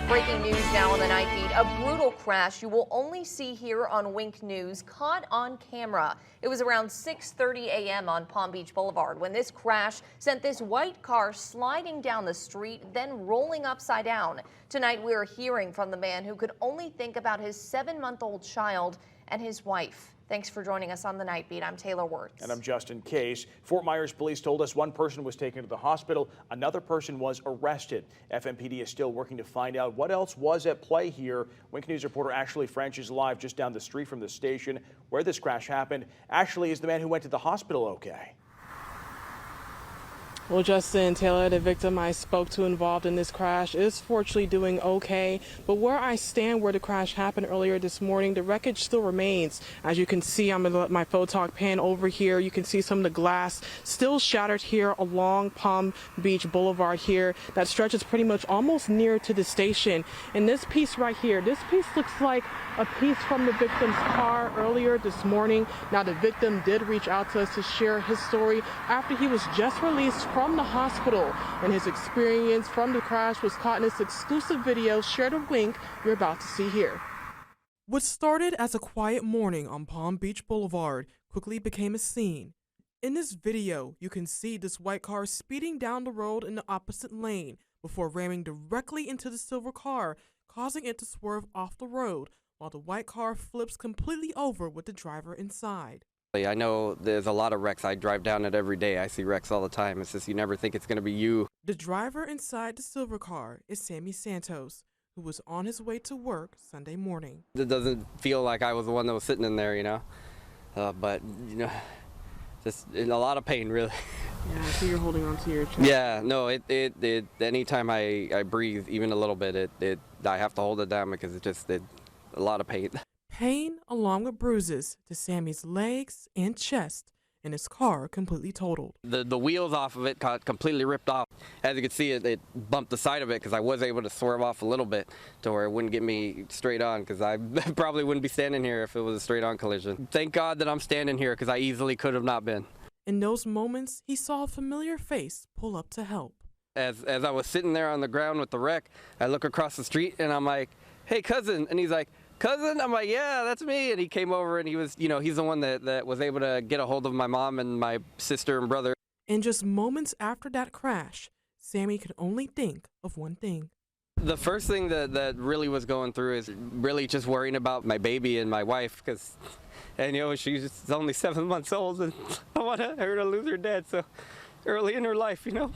Breaking news now on the Night Beat. A brutal crash you will only see here on Wink News, caught on camera. It was around 6:30 a.m. on Palm Beach Boulevard when this crash sent this white car sliding down the street, then rolling upside down. Tonight we are hearing from the man who could only think about his 7-month-old child and his wife. Thanks for joining us on the Night Beat. I'm Taylor Wirtz. And I'm Justin Case. Fort Myers police told us one person was taken to the hospital. Another person was arrested. FMPD is still working to find out what else was at play here. Wink News reporter Ashley French is live just down the street from the station where this crash happened. Ashley, is the man who went to the hospital okay? Well, Justin, Taylor, the victim I spoke to involved in this crash, is fortunately doing okay. But where I stand where the crash happened earlier this morning, the wreckage still remains. As you can see, I'm going to let my photog pan over here. You can see some of the glass still shattered here along Palm Beach Boulevard here. That stretches pretty much almost near to the station. And this piece right here, this piece looks like a piece from the victim's car earlier this morning. Now, the victim did reach out to us to share his story after he was just released from the hospital, and his experience from the crash was caught in this exclusive video shared with Wink you're about to see here. What started as a quiet morning on Palm Beach Boulevard quickly became a scene. In this video, you can see this white car speeding down the road in the opposite lane before ramming directly into the silver car, causing it to swerve off the road, while the white car flips completely over with the driver inside. I know there's a lot of wrecks. I drive down it every day. I see wrecks all the time. It's just you never think it's going to be you. The driver inside the silver car is Sammy Santos, who was on his way to work Sunday morning. It doesn't feel like I was the one that was sitting in there, you know. But, you know, just in a lot of pain, really. Yeah, I see you're holding on to your chest. Yeah, no, it anytime I breathe, even a little bit, I have to hold it down because it just a lot of pain. Pain along with bruises to Sammy's legs and chest, and his car completely totaled. The wheels off of it got completely ripped off. As you can see, it bumped the side of it because I was able to swerve off a little bit to where it wouldn't get me straight on, because I probably wouldn't be standing here if it was a straight on collision. Thank God that I'm standing here, because I easily could have not been. In those moments, he saw a familiar face pull up to help. As I was sitting there on the ground with the wreck, I look across the street and I'm like, "Hey, cousin," and he's like, "Cousin?" I'm like, "Yeah, that's me." And he came over and he was, you know, he's the one that was able to get a hold of my mom and my sister and brother. And just moments after that crash, Sammy could only think of one thing. The first thing that really was going through is really just worrying about my baby and my wife, because, and you know, she's only 7 months old and I want her to lose her dad so early in her life, you know.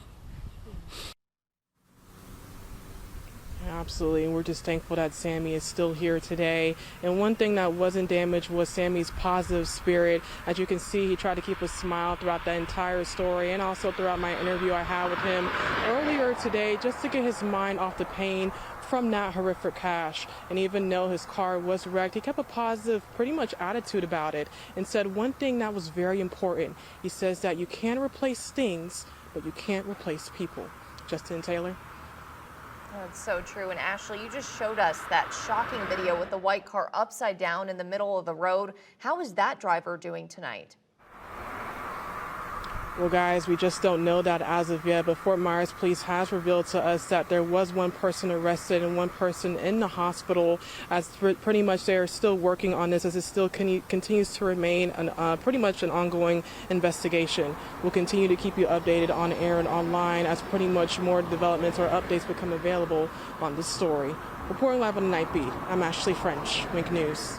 Absolutely, and we're just thankful that Sammy is still here today. And one thing that wasn't damaged was Sammy's positive spirit. As you can see, he tried to keep a smile throughout the entire story and also throughout my interview I had with him earlier today, just to get his mind off the pain from that horrific crash. And even though his car was wrecked, he kept a positive, pretty much attitude about it, and said one thing that was very important. He says that you can replace things, but you can't replace people. Justin Taylor. That's so true. And Ashley, you just showed us that shocking video with the white car upside down in the middle of the road. How is that driver doing tonight? Well, guys, we just don't know that as of yet, but Fort Myers Police has revealed to us that there was one person arrested and one person in the hospital, as pretty much they are still working on this, as it still continues to remain pretty much an ongoing investigation. We'll continue to keep you updated on air and online as pretty much more developments or updates become available on this story. Reporting live on the Night Beat, I'm Ashley French, Wink News.